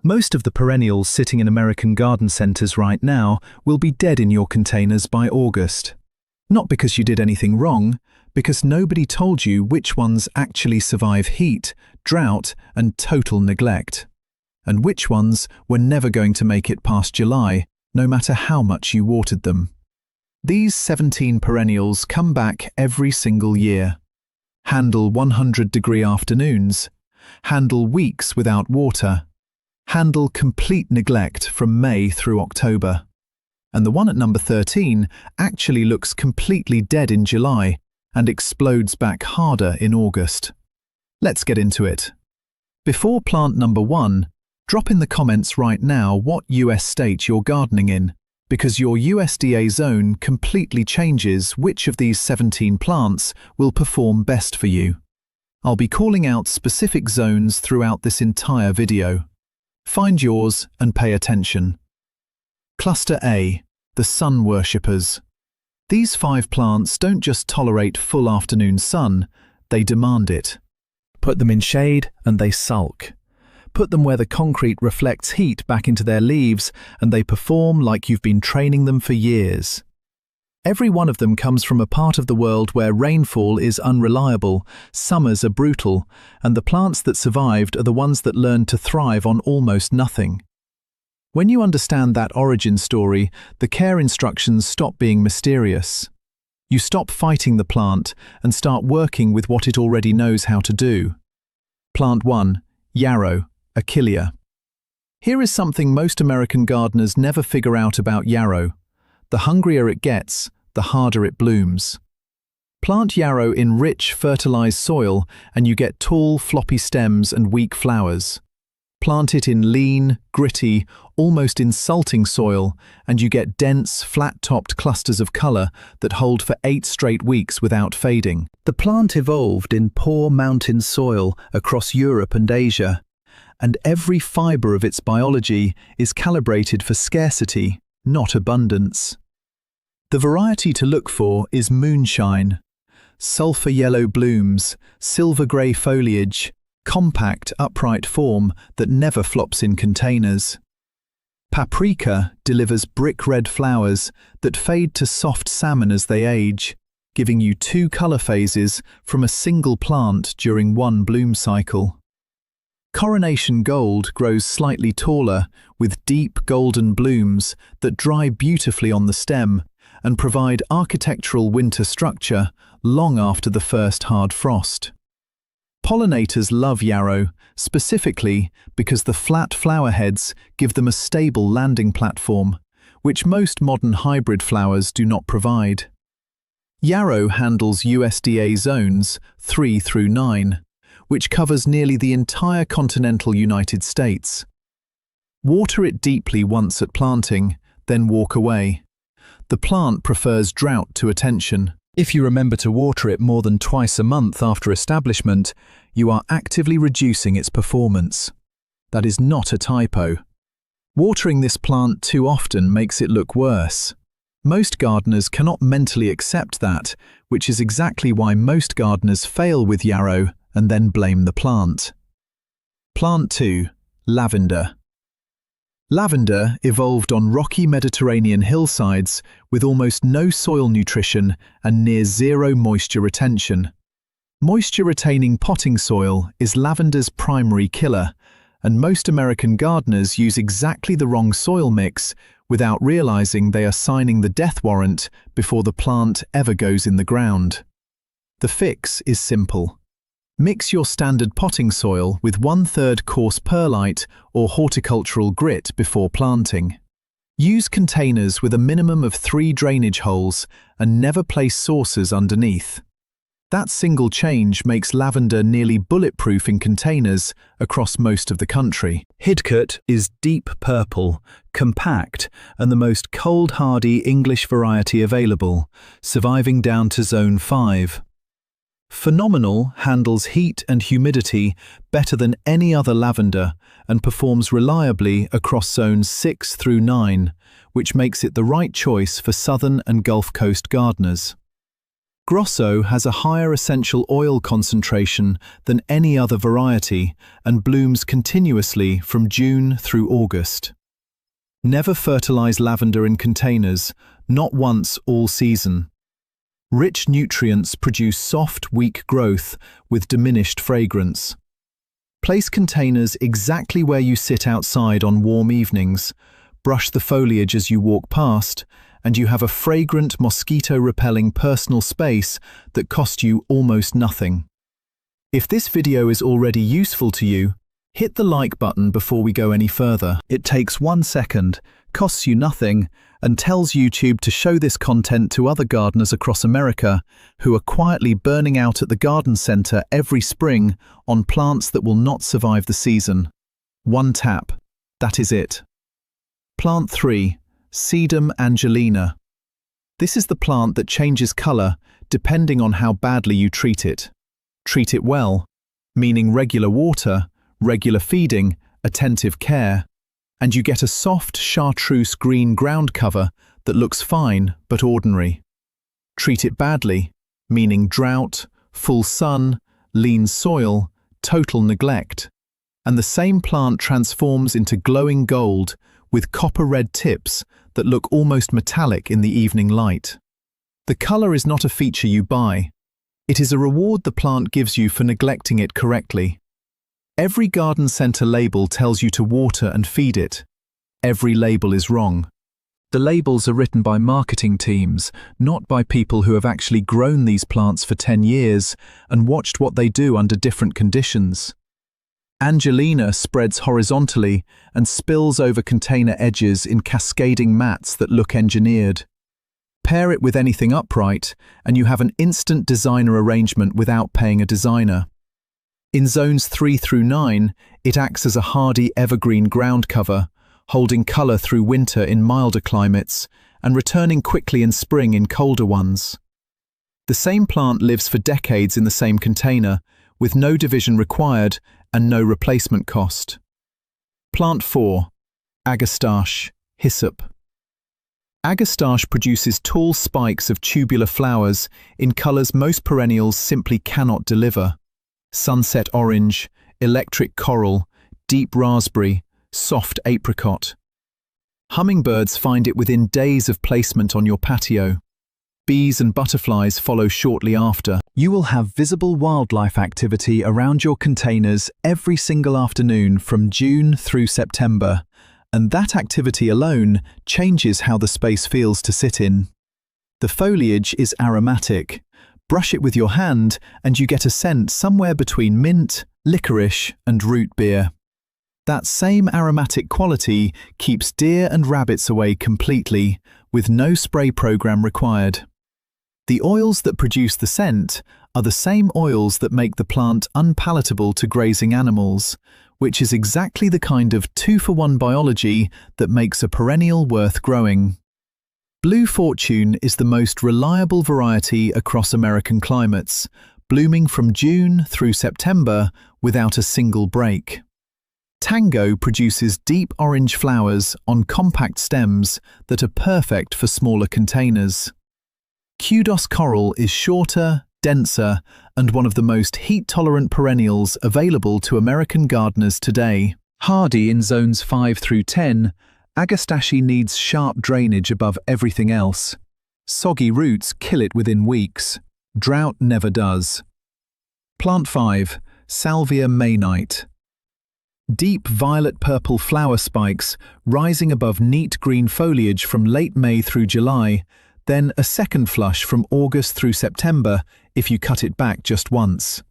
Most of the perennials sitting in American garden centers right now will be dead in your containers by August. Not because you did anything wrong, because nobody told you which ones actually survive heat, drought, and total neglect. And which ones were never going to make it past July, no matter how much you watered them. These 17 perennials come back every single year. Handle 100-degree afternoons. Handle weeks without water. Handle complete neglect from May through October. And the one at number 13 actually looks completely dead in July and explodes back harder in August. Let's get into it. Before plant number 1, drop in the comments right now what US state you're gardening in, because your USDA zone completely changes which of these 17 plants will perform best for you. I'll be calling out specific zones throughout this entire video. Find yours and pay attention. Cluster A, the sun worshippers. These 5 plants don't just tolerate full afternoon sun, they demand it. Put them in shade and they sulk. Put them where the concrete reflects heat back into their leaves and they perform like you've been training them for years. Every one of them comes from a part of the world where rainfall is unreliable, summers are brutal, and the plants that survived are the ones that learned to thrive on almost nothing. When you understand that origin story, the care instructions stop being mysterious. You stop fighting the plant and start working with what it already knows how to do. Plant 1, yarrow, Achillea. Here is something most American gardeners never figure out about yarrow. The hungrier it gets, the harder it blooms. Plant yarrow in rich, fertilized soil and you get tall, floppy stems and weak flowers. Plant it in lean, gritty, almost insulting soil and you get dense, flat-topped clusters of color that hold for 8 straight weeks without fading. The plant evolved in poor mountain soil across Europe and Asia, and every fiber of its biology is calibrated for scarcity, not abundance. The variety to look for is moonshine. Sulfur yellow blooms, silver grey foliage, compact upright form that never flops in containers. Paprika delivers brick red flowers that fade to soft salmon as they age, giving you 2 color phases from a single plant during one bloom cycle. Coronation gold grows slightly taller with deep golden blooms that dry beautifully on the stem and provide architectural winter structure long after the first hard frost. Pollinators love yarrow, specifically because the flat flower heads give them a stable landing platform, which most modern hybrid flowers do not provide. Yarrow handles USDA zones 3 through 9, which covers nearly the entire continental United States. Water it deeply once at planting, then walk away. The plant prefers drought to attention. If you remember to water it more than twice a month after establishment, you are actively reducing its performance. That is not a typo. Watering this plant too often makes it look worse. Most gardeners cannot mentally accept that, which is exactly why most gardeners fail with yarrow and then blame the plant. Plant 2, lavender. Lavender evolved on rocky Mediterranean hillsides with almost no soil nutrition and near zero moisture retention. Moisture-retaining potting soil is lavender's primary killer, and most American gardeners use exactly the wrong soil mix without realizing they are signing the death warrant before the plant ever goes in the ground. The fix is simple. Mix your standard potting soil with 1/3 coarse perlite or horticultural grit before planting. Use containers with a minimum of 3 drainage holes and never place saucers underneath. That single change makes lavender nearly bulletproof in containers across most of the country. Hidcote is deep purple, compact, and the most cold-hardy English variety available, surviving down to zone 5. Phenomenal handles heat and humidity better than any other lavender and performs reliably across zones 6 through 9, which makes it the right choice for southern and Gulf Coast gardeners. Grosso has a higher essential oil concentration than any other variety and blooms continuously from June through August. Never fertilize lavender in containers, not once all season. Rich nutrients produce soft, weak growth with diminished fragrance. Place containers exactly where you sit outside on warm evenings, brush the foliage as you walk past, and you have a fragrant, mosquito-repelling personal space that costs you almost nothing. If this video is already useful to you, hit the like button before we go any further. It takes 1 second, costs you nothing, and tells YouTube to show this content to other gardeners across America who are quietly burning out at the garden center every spring on plants that will not survive the season. 1 tap. That is it. Plant 3. Sedum angelina. This is the plant that changes color depending on how badly you treat it. Treat it well, meaning regular water, regular feeding, attentive care, and you get a soft chartreuse green ground cover that looks fine but ordinary. Treat it badly, meaning drought, full sun, lean soil, total neglect, and the same plant transforms into glowing gold with copper-red tips that look almost metallic in the evening light. The color is not a feature you buy. It is a reward the plant gives you for neglecting it correctly. Every garden center label tells you to water and feed it. Every label is wrong. The labels are written by marketing teams, not by people who have actually grown these plants for 10 years and watched what they do under different conditions. Angelina spreads horizontally and spills over container edges in cascading mats that look engineered. Pair it with anything upright, and you have an instant designer arrangement without paying a designer. In zones 3 through 9, it acts as a hardy evergreen ground cover, holding color through winter in milder climates and returning quickly in spring in colder ones. The same plant lives for decades in the same container, with no division required and no replacement cost. Plant 4. Agastache, hyssop. Agastache produces tall spikes of tubular flowers in colors most perennials simply cannot deliver. Sunset orange, electric coral, deep raspberry, soft apricot. Hummingbirds find it within days of placement on your patio. Bees and butterflies follow shortly after. You will have visible wildlife activity around your containers every single afternoon from June through September, and that activity alone changes how the space feels to sit in. The foliage is aromatic. Brush it with your hand and you get a scent somewhere between mint, licorice, and root beer. That same aromatic quality keeps deer and rabbits away completely, with no spray program required. The oils that produce the scent are the same oils that make the plant unpalatable to grazing animals, which is exactly the kind of 2-for-1 biology that makes a perennial worth growing. Blue Fortune is the most reliable variety across American climates, blooming from June through September without a single break. Tango produces deep orange flowers on compact stems that are perfect for smaller containers. Kudos Coral is shorter, denser, and one of the most heat-tolerant perennials available to American gardeners today. Hardy in zones 5 through 10, Agastache needs sharp drainage above everything else. Soggy roots kill it within weeks. Drought never does. Plant 5. Salvia Maynite. Deep violet-purple flower spikes rising above neat green foliage from late May through July, then a second flush from August through September if you cut it back just once.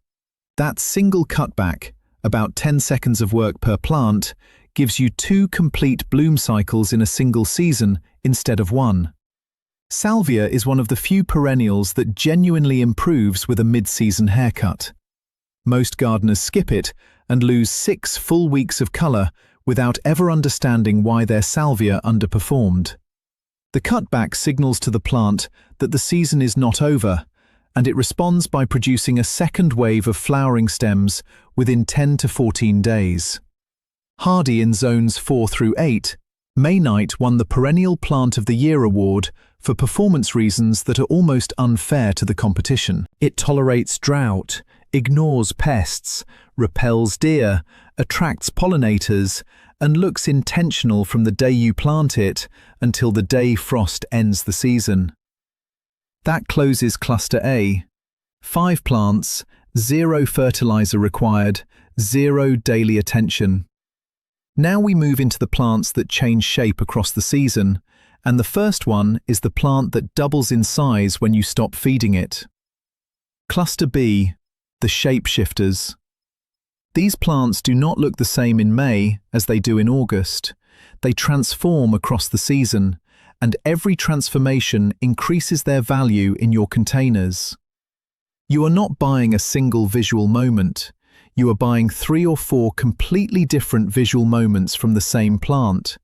That single cutback, about 10 seconds of work per plant, gives you 2 complete bloom cycles in a single season instead of 1. Salvia is one of the few perennials that genuinely improves with a mid-season haircut. Most gardeners skip it and lose 6 full weeks of color without ever understanding why their salvia underperformed. The cutback signals to the plant that the season is not over, and it responds by producing a second wave of flowering stems within 10 to 14 days. Hardy in zones 4 through 8, Maynite won the Perennial Plant of the Year award for performance reasons that are almost unfair to the competition. It tolerates drought, ignores pests, repels deer, attracts pollinators, and looks intentional from the day you plant it until the day frost ends the season. That closes Cluster A. 5 plants, 0 fertilizer required, 0 daily attention. Now we move into the plants that change shape across the season, and the first one is the plant that doubles in size when you stop feeding it. Cluster B, the shapeshifters. These plants do not look the same in May as they do in August. They transform across the season, and every transformation increases their value in your containers. You are not buying a single visual moment. You are buying 3 or 4 completely different visual moments from the same plant,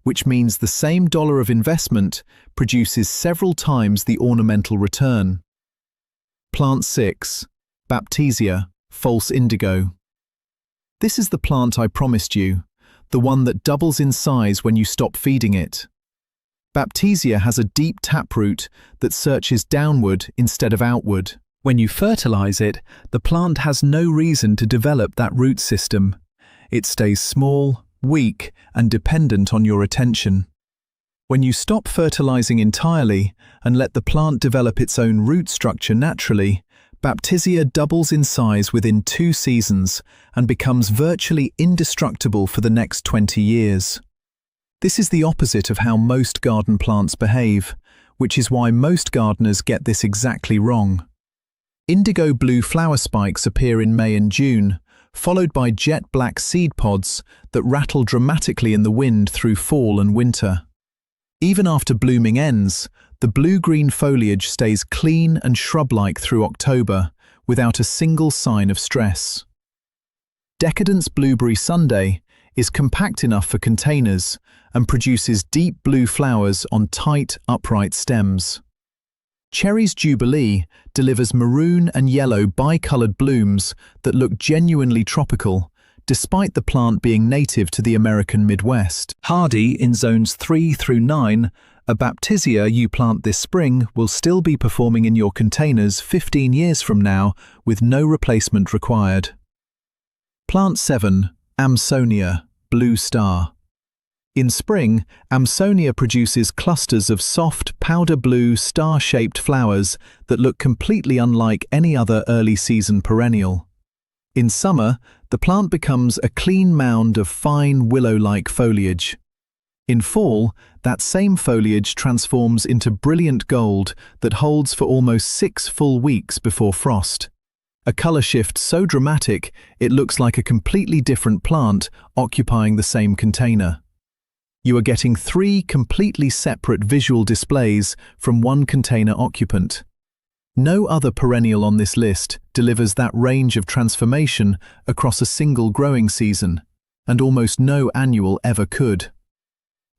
which means the same dollar of investment produces several times the ornamental return. Plant 6, Baptisia, false indigo. This is the plant I promised you, the one that doubles in size when you stop feeding it. Baptisia has a deep taproot that searches downward instead of outward. When you fertilize it, the plant has no reason to develop that root system. It stays small, weak, and dependent on your attention. When you stop fertilizing entirely and let the plant develop its own root structure naturally, Baptisia doubles in size within 2 seasons and becomes virtually indestructible for the next 20 years. This is the opposite of how most garden plants behave, which is why most gardeners get this exactly wrong. Indigo blue flower spikes appear in May and June, followed by jet black seed pods that rattle dramatically in the wind through fall and winter. Even after blooming ends, the blue-green foliage stays clean and shrub-like through October, without a single sign of stress. Decadence Blueberry Sundae is compact enough for containers and produces deep blue flowers on tight, upright stems. Cherry's Jubilee delivers maroon and yellow bicolored blooms that look genuinely tropical, despite the plant being native to the American Midwest. Hardy in zones 3 through 9, a Baptisia you plant this spring will still be performing in your containers 15 years from now with no replacement required. Plant 7, Amsonia, Blue Star. In spring, Amsonia produces clusters of soft, powder blue, star-shaped flowers that look completely unlike any other early-season perennial. In summer, the plant becomes a clean mound of fine, willow-like foliage. In fall, that same foliage transforms into brilliant gold that holds for almost 6 full weeks before frost. A color shift so dramatic it looks like a completely different plant occupying the same container. You are getting 3 completely separate visual displays from one container occupant. No other perennial on this list delivers that range of transformation across a single growing season, and almost no annual ever could.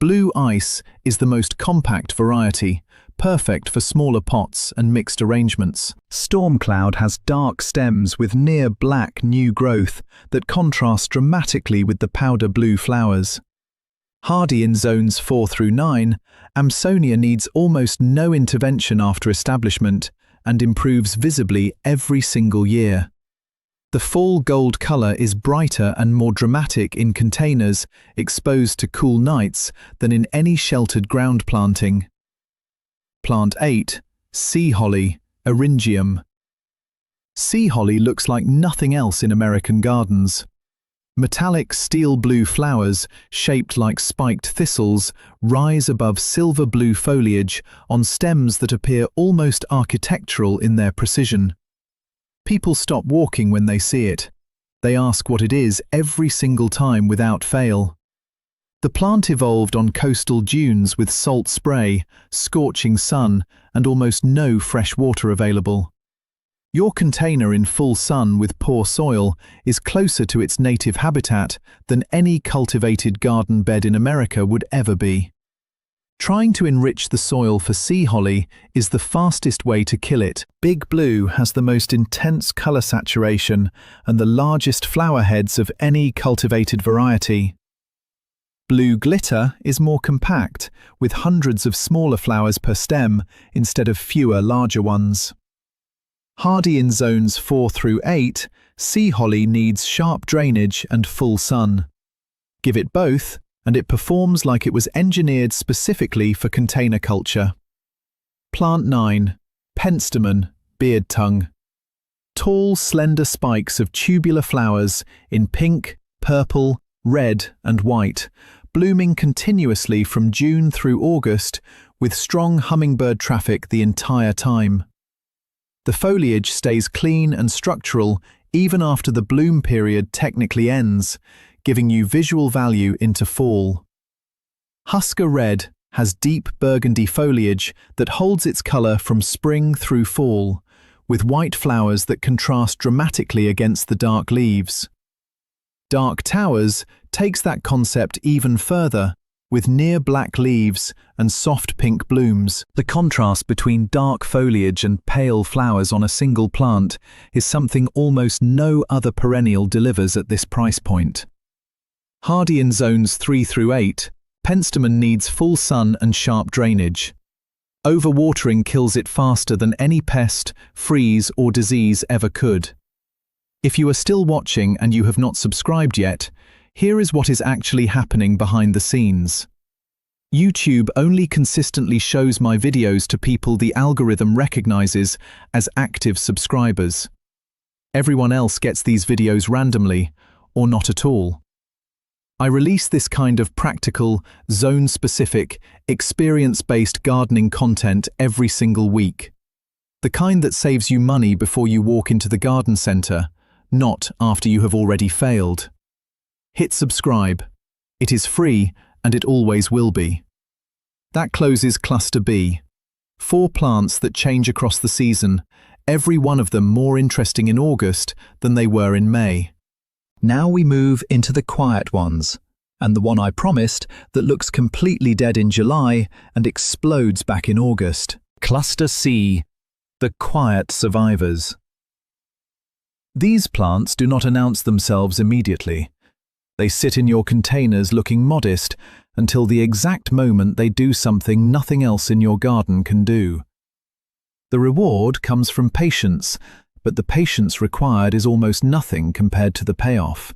Blue Ice is the most compact variety, perfect for smaller pots and mixed arrangements. Stormcloud has dark stems with near black new growth that contrast dramatically with the powder blue flowers. Hardy in zones 4 through 9, Amsonia needs almost no intervention after establishment and improves visibly every single year. The fall gold color is brighter and more dramatic in containers exposed to cool nights than in any sheltered ground planting. Plant 8, Sea Holly, Eryngium. Sea holly looks like nothing else in American gardens. Metallic steel blue flowers, shaped like spiked thistles, rise above silver blue foliage on stems that appear almost architectural in their precision. People stop walking when they see it. They ask what it is every single time without fail. The plant evolved on coastal dunes with salt spray, scorching sun, and almost no fresh water available. Your container in full sun with poor soil is closer to its native habitat than any cultivated garden bed in America would ever be. Trying to enrich the soil for sea holly is the fastest way to kill it. Big Blue has the most intense color saturation and the largest flower heads of any cultivated variety. Blue glitter is more compact, with hundreds of smaller flowers per stem instead of fewer larger ones. Hardy in zones 4 through 8, sea holly needs sharp drainage and full sun. Give it both, and it performs like it was engineered specifically for container culture. Plant 9. Penstemon, beard tongue. Tall, slender spikes of tubular flowers in pink, purple, red and white, blooming continuously from June through August with strong hummingbird traffic the entire time. The foliage stays clean and structural even after the bloom period technically ends, giving you visual value into fall. Husker red has deep burgundy foliage that holds its colour from spring through fall, with white flowers that contrast dramatically against the dark leaves. Dark towers takes that concept even further, with near black leaves and soft pink blooms. The contrast between dark foliage and pale flowers on a single plant is something almost no other perennial delivers at this price point. Hardy in zones 3 through 8, Penstemon needs full sun and sharp drainage. Overwatering kills it faster than any pest, freeze or disease ever could. If you are still watching and you have not subscribed yet, here is what is actually happening behind the scenes. YouTube only consistently shows my videos to people the algorithm recognizes as active subscribers. Everyone else gets these videos randomly, or not at all. I release this kind of practical, zone-specific, experience-based gardening content every single week. The kind that saves you money before you walk into the garden center, not after you have already failed. Hit subscribe. It is free and it always will be. That closes Cluster B. 4 plants that change across the season, every one of them more interesting in August than they were in May. Now we move into the quiet ones, and the one I promised that looks completely dead in July and explodes back in August. Cluster C, the quiet survivors. These plants do not announce themselves immediately. They sit in your containers looking modest until the exact moment they do something nothing else in your garden can do. The reward comes from patience, but the patience required is almost nothing compared to the payoff.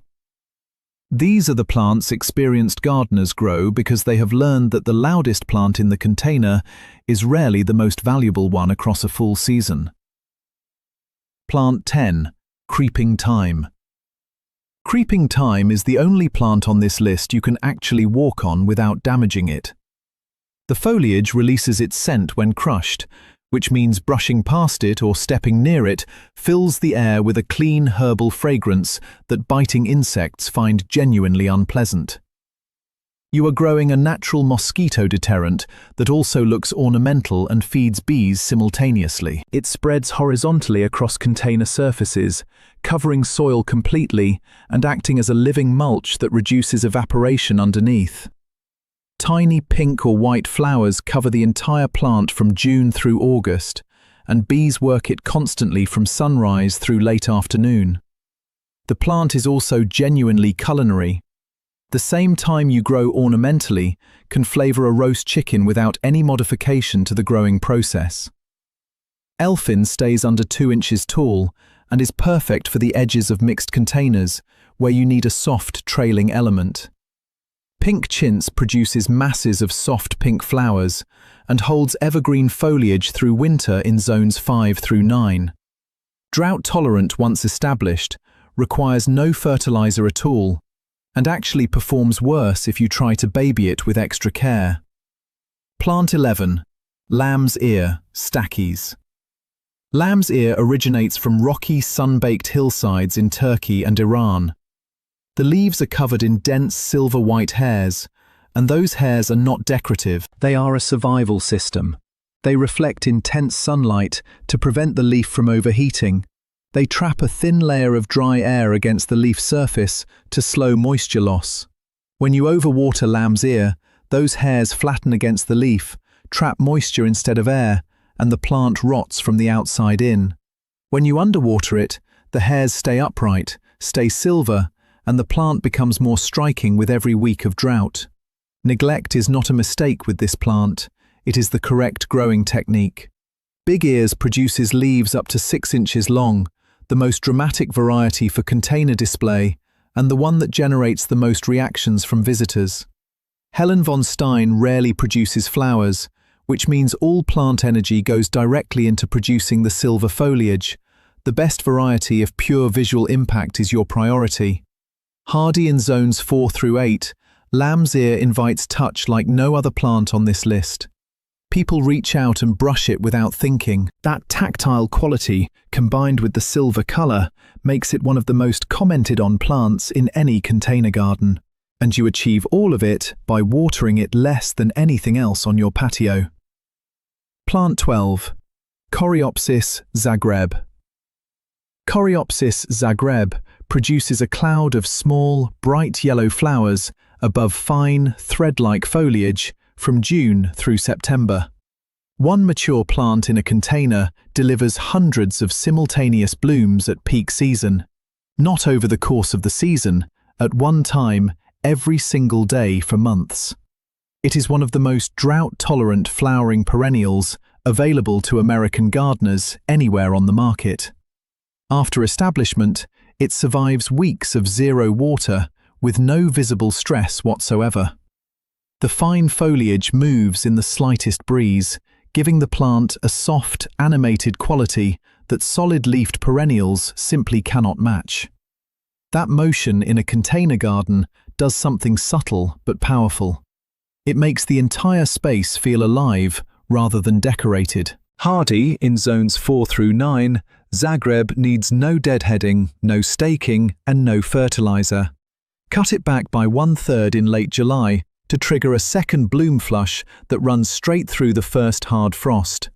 These are the plants experienced gardeners grow because they have learned that the loudest plant in the container is rarely the most valuable one across a full season. Plant 10. Creeping Thyme. Creeping thyme is the only plant on this list you can actually walk on without damaging it. The foliage releases its scent when crushed, which means brushing past it or stepping near it fills the air with a clean herbal fragrance that biting insects find genuinely unpleasant. You are growing a natural mosquito deterrent that also looks ornamental and feeds bees simultaneously. It spreads horizontally across container surfaces, covering soil completely and acting as a living mulch that reduces evaporation underneath. Tiny pink or white flowers cover the entire plant from June through August, and bees work it constantly from sunrise through late afternoon. The plant is also genuinely culinary. The same thyme you grow ornamentally can flavor a roast chicken without any modification to the growing process. Elfin stays under 2 inches tall and is perfect for the edges of mixed containers where you need a soft trailing element. Pink chintz produces masses of soft pink flowers and holds evergreen foliage through winter in zones 5 through 9. Drought tolerant once established, requires no fertilizer at all, and actually performs worse if you try to baby it with extra care. Plant 11. Lamb's Ear, Stachys. Lamb's ear originates from rocky, sun-baked hillsides in Turkey and Iran. The leaves are covered in dense silver-white hairs, and those hairs are not decorative. They are a survival system. They reflect intense sunlight to prevent the leaf from overheating. They trap a thin layer of dry air against the leaf surface to slow moisture loss. When you overwater lamb's ear, those hairs flatten against the leaf, trap moisture instead of air, and the plant rots from the outside in. When you underwater it, the hairs stay upright, stay silver, and the plant becomes more striking with every week of drought. Neglect is not a mistake with this plant, it is the correct growing technique. Big Ears produces leaves up to 6 inches long, the most dramatic variety for container display, and the one that generates the most reactions from visitors. Helen von Stein rarely produces flowers, which means all plant energy goes directly into producing the silver foliage. The best variety of pure visual impact is your priority. Hardy in zones 4 through 8, lamb's ear invites touch like no other plant on this list. People reach out and brush it without thinking. That tactile quality, combined with the silver color, makes it one of the most commented on plants in any container garden. And you achieve all of it by watering it less than anything else on your patio. Plant 12. Coreopsis zagreb. Coreopsis zagreb produces a cloud of small, bright yellow flowers above fine, thread-like foliage from June through September. One mature plant in a container delivers hundreds of simultaneous blooms at peak season. Not over the course of the season, at one time, every single day for months. It is one of the most drought-tolerant flowering perennials available to American gardeners anywhere on the market. After establishment, it survives weeks of zero water with no visible stress whatsoever. The fine foliage moves in the slightest breeze, giving the plant a soft, animated quality that solid-leafed perennials simply cannot match. That motion in a container garden does something subtle but powerful. It makes the entire space feel alive rather than decorated. Hardy in zones 4 through 9, Zagreb needs no deadheading, no staking, and no fertilizer. Cut it back by 1/3 in late July to trigger a second bloom flush that runs straight through the first hard frost.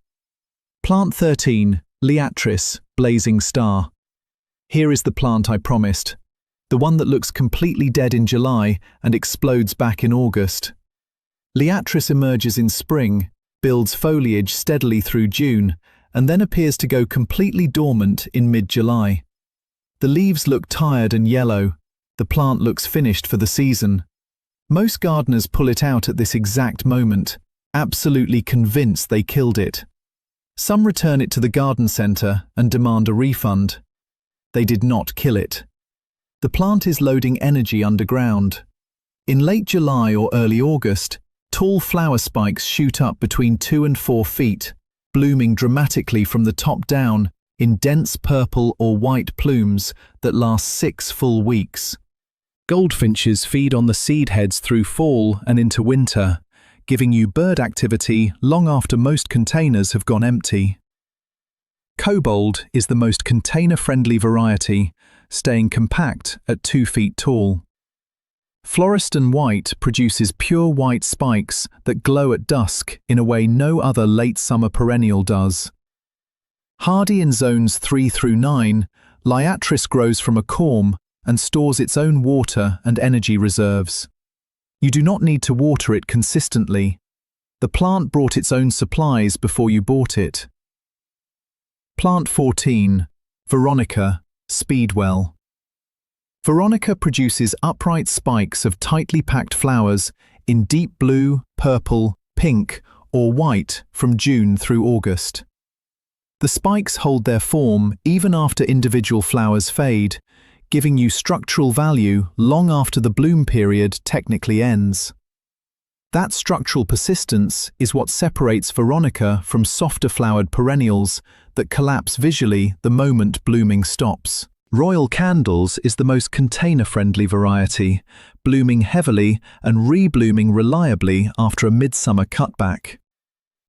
Plant 13, Liatris, Blazing Star. Here is the plant I promised. The one that looks completely dead in July and explodes back in August. Liatris emerges in spring, builds foliage steadily through June, and then appears to go completely dormant in mid-July. The leaves look tired and yellow. The plant looks finished for the season. Most gardeners pull it out at this exact moment, absolutely convinced they killed it. Some return it to the garden centre and demand a refund. They did not kill it. The plant is loading energy underground. In late July or early August, tall flower spikes shoot up between 2 and 4 feet, blooming dramatically from the top down in dense purple or white plumes that last 6 full weeks. Goldfinches feed on the seed heads through fall and into winter, giving you bird activity long after most containers have gone empty. Kobold is the most container-friendly variety, staying compact at 2 feet tall. Floriston White produces pure white spikes that glow at dusk in a way no other late summer perennial does. Hardy in zones 3 through 9, Liatris grows from a corm and stores its own water and energy reserves. You do not need to water it consistently. The plant brought its own supplies before you bought it. Plant 14, Veronica, Speedwell. Veronica produces upright spikes of tightly packed flowers in deep blue, purple, pink, or white from June through August. The spikes hold their form even after individual flowers fade, giving you structural value long after the bloom period technically ends. That structural persistence is what separates Veronica from softer flowered perennials that collapse visually the moment blooming stops. Royal Candles is the most container-friendly variety, blooming heavily and reblooming reliably after a midsummer cutback.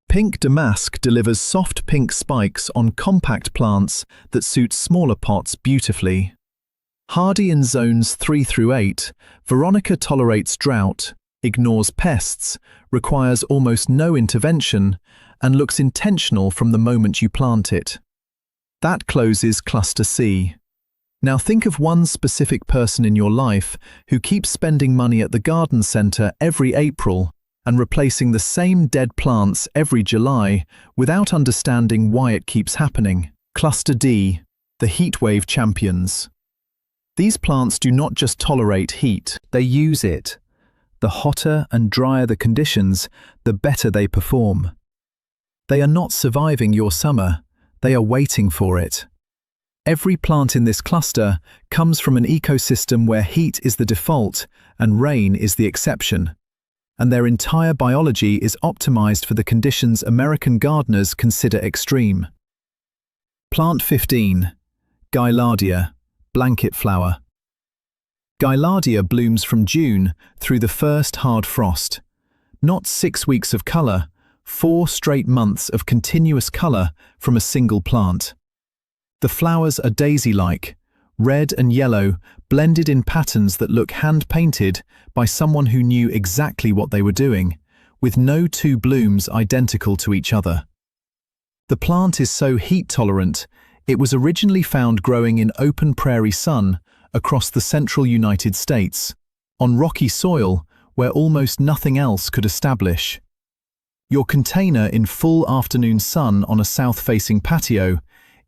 Pink Damask delivers soft pink spikes on compact plants that suit smaller pots beautifully. Hardy in zones 3 through 8, Veronica tolerates drought, ignores pests, requires almost no intervention, and looks intentional from the moment you plant it. That closes Cluster C. Now think of one specific person in your life who keeps spending money at the garden centre every April and replacing the same dead plants every July without understanding why it keeps happening. Cluster D, the heatwave champions. These plants do not just tolerate heat, they use it. The hotter and drier the conditions, the better they perform. They are not surviving your summer, they are waiting for it. Every plant in this cluster comes from an ecosystem where heat is the default and rain is the exception, and their entire biology is optimized for the conditions American gardeners consider extreme. Plant 15. Gaillardia, blanket flower. Gaillardia blooms from June through the first hard frost. Not 6 weeks of color, 4 straight months of continuous color from a single plant. The flowers are daisy-like, red and yellow, blended in patterns that look hand-painted by someone who knew exactly what they were doing, with no two blooms identical to each other. The plant is so heat-tolerant, it was originally found growing in open prairie sun across the central United States, on rocky soil where almost nothing else could establish. Your container in full afternoon sun on a south-facing patio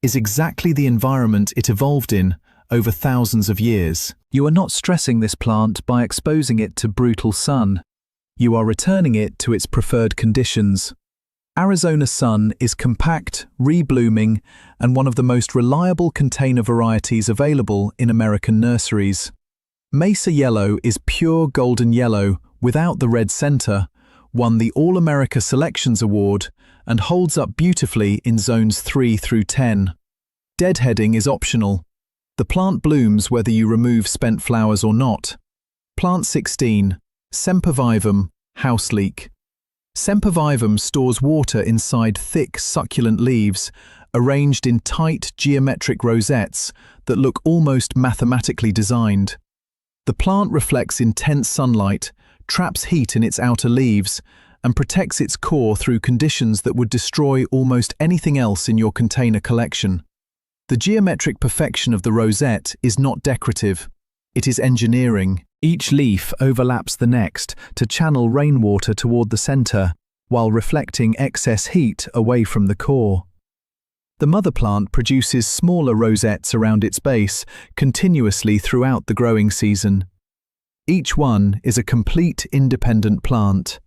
is exactly the environment it evolved in over thousands of years. You are not stressing this plant by exposing it to brutal sun. You are returning it to its preferred conditions. Arizona sun is compact, reblooming, and one of the most reliable container varieties available in American nurseries. Mesa Yellow is pure golden yellow without the red center, won the All-America Selections Award, and holds up beautifully in zones 3 through 10. Deadheading is optional. The plant blooms whether you remove spent flowers or not. Plant 16. Sempervivum, house leek. Sempervivum stores water inside thick, succulent leaves, arranged in tight, geometric rosettes that look almost mathematically designed. The plant reflects intense sunlight, traps heat in its outer leaves, and protects its core through conditions that would destroy almost anything else in your container collection. The geometric perfection of the rosette is not decorative, it is engineering. Each leaf overlaps the next to channel rainwater toward the center, while reflecting excess heat away from the core. The mother plant produces smaller rosettes around its base continuously throughout the growing season. Each one is a complete independent plant.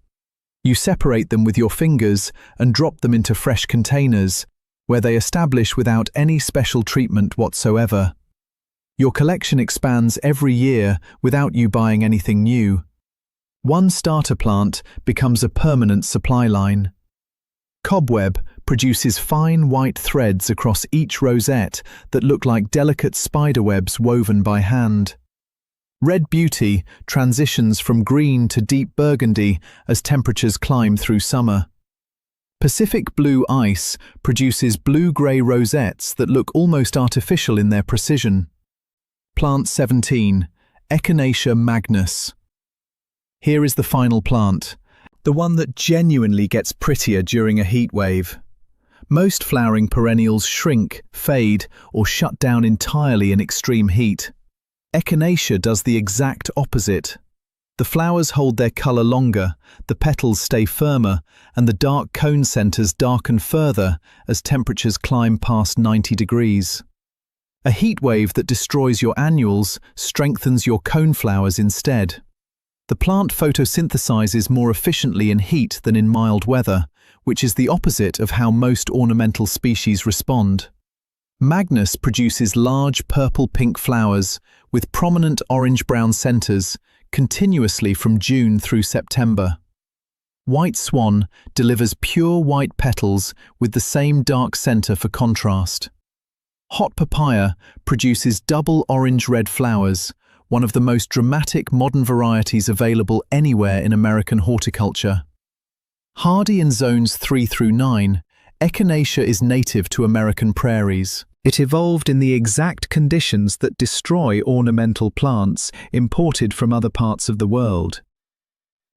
You separate them with your fingers and drop them into fresh containers, where they establish without any special treatment whatsoever. Your collection expands every year without you buying anything new. One starter plant becomes a permanent supply line. Cobweb produces fine white threads across each rosette that look like delicate spiderwebs woven by hand. Red Beauty transitions from green to deep burgundy as temperatures climb through summer. Pacific Blue Ice produces blue-grey rosettes that look almost artificial in their precision. Plant 17. Echinacea magnus. Here is the final plant, the one that genuinely gets prettier during a heat wave. Most flowering perennials shrink, fade, or shut down entirely in extreme heat. Echinacea does the exact opposite. The flowers hold their color longer, the petals stay firmer, and the dark cone centers darken further as temperatures climb past 90 degrees. A heat wave that destroys your annuals strengthens your coneflowers instead. The plant photosynthesizes more efficiently in heat than in mild weather, which is the opposite of how most ornamental species respond. Magnus produces large purple-pink flowers with prominent orange-brown centers continuously from June through September. White Swan delivers pure white petals with the same dark center for contrast. Hot Papaya produces double orange-red flowers, one of the most dramatic modern varieties available anywhere in American horticulture. Hardy in zones 3 through 9, Echinacea is native to American prairies. It evolved in the exact conditions that destroy ornamental plants imported from other parts of the world.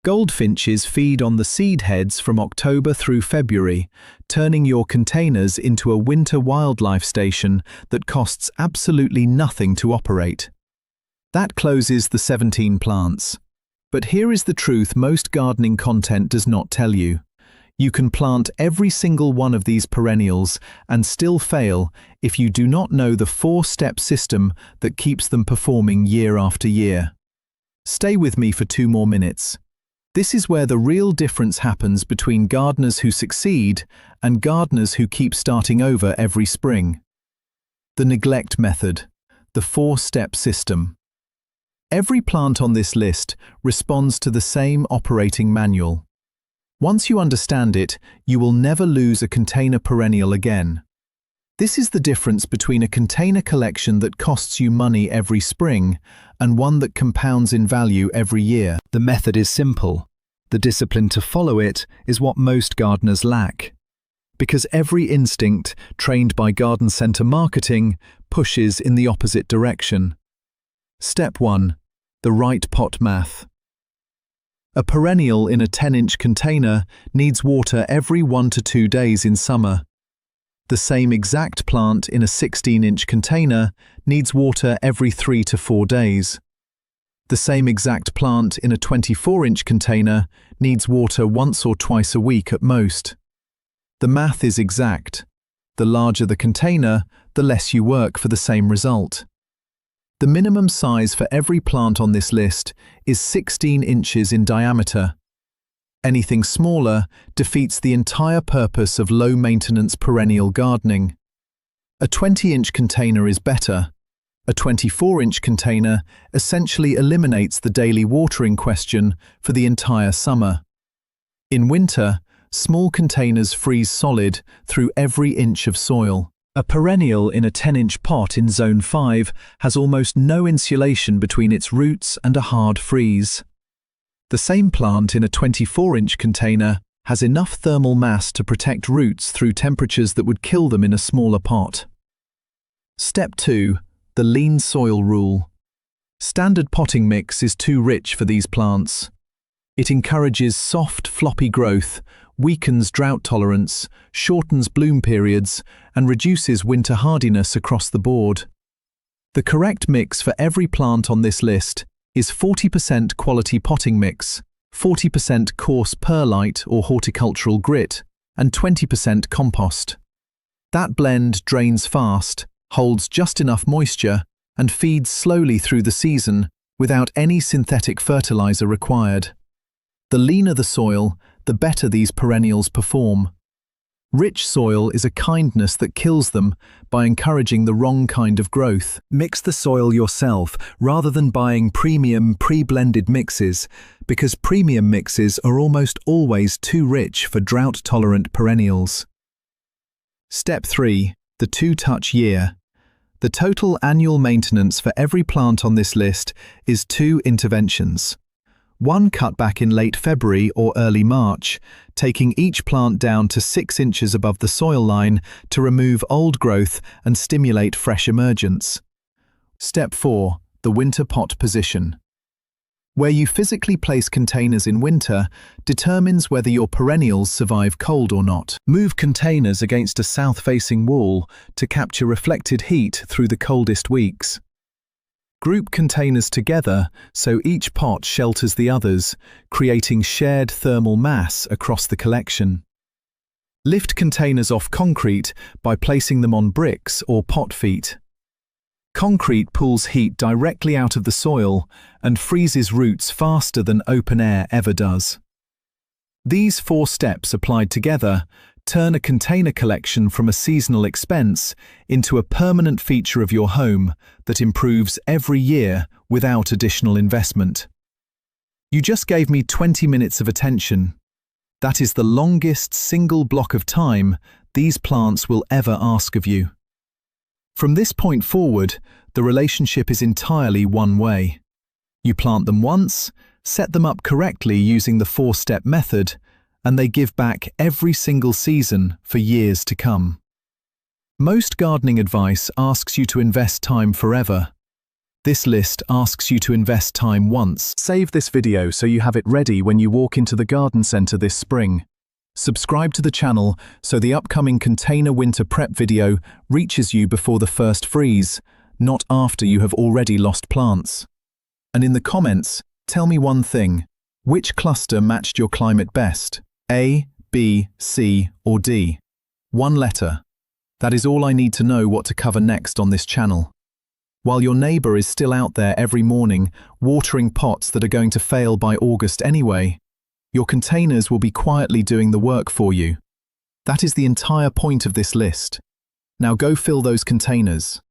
Goldfinches feed on the seed heads from October through February, turning your containers into a winter wildlife station that costs absolutely nothing to operate. That closes the 17 plants. But here is the truth most gardening content does not tell you. You can plant every single one of these perennials and still fail if you do not know the 4-step system that keeps them performing year after year. Stay with me for 2 more minutes. This is where the real difference happens between gardeners who succeed and gardeners who keep starting over every spring. The neglect method, the 4-step system. Every plant on this list responds to the same operating manual. Once you understand it, you will never lose a container perennial again. This is the difference between a container collection that costs you money every spring and one that compounds in value every year. The method is simple. The discipline to follow it is what most gardeners lack. Because every instinct, trained by garden center marketing, pushes in the opposite direction. Step 1. The right pot math. A perennial in a 10-inch container needs water every 1 to 2 days in summer. The same exact plant in a 16-inch container needs water every 3 to 4 days. The same exact plant in a 24-inch container needs water once or twice a week at most. The math is exact. The larger the container, the less you work for the same result. The minimum size for every plant on this list is 16 inches in diameter. Anything smaller defeats the entire purpose of low-maintenance perennial gardening. A 20-inch container is better. A 24-inch container essentially eliminates the daily watering question for the entire summer. In winter, small containers freeze solid through every inch of soil. A perennial in a 10-inch pot in Zone 5 has almost no insulation between its roots and a hard freeze. The same plant in a 24-inch container has enough thermal mass to protect roots through temperatures that would kill them in a smaller pot. Step 2. The lean soil rule. Standard potting mix is too rich for these plants. It encourages soft, floppy growth, weakens drought tolerance, shortens bloom periods, and reduces winter hardiness across the board. The correct mix for every plant on this list is 40% quality potting mix, 40% coarse perlite or horticultural grit, and 20% compost. That blend drains fast, holds just enough moisture, and feeds slowly through the season without any synthetic fertilizer required. The leaner the soil, the better these perennials perform. Rich soil is a kindness that kills them by encouraging the wrong kind of growth. Mix the soil yourself rather than buying premium pre-blended mixes, because premium mixes are almost always too rich for drought-tolerant perennials. Step 3. The 2-touch year. The total annual maintenance for every plant on this list is 2 interventions. One cutback in late February or early March, taking each plant down to 6 inches above the soil line to remove old growth and stimulate fresh emergence. Step 4. The winter pot position. Where you physically place containers in winter determines whether your perennials survive cold or not. Move containers against a south-facing wall to capture reflected heat through the coldest weeks. Group containers together so each pot shelters the others, creating shared thermal mass across the collection. Lift containers off concrete by placing them on bricks or pot feet. Concrete pulls heat directly out of the soil and freezes roots faster than open air ever does. These 4 steps applied together turn a container collection from a seasonal expense into a permanent feature of your home that improves every year without additional investment. You just gave me 20 minutes of attention. That is the longest single block of time these plants will ever ask of you. From this point forward, the relationship is entirely one way. You plant them once, set them up correctly using the 4-step method, and they give back every single season for years to come. Most gardening advice asks you to invest time forever. This list asks you to invest time once. Save this video so you have it ready when you walk into the garden center this spring. Subscribe to the channel so the upcoming container winter prep video reaches you before the first freeze, not after you have already lost plants. And in the comments, tell me one thing. Which cluster matched your climate best? A, B, C, or D? One letter. That is all I need to know what to cover next on this channel. while your neighbor is still out there every morning, watering pots that are going to fail by August anyway. Your containers will be quietly doing the work for you. That is the entire point of this list. Now go fill those containers.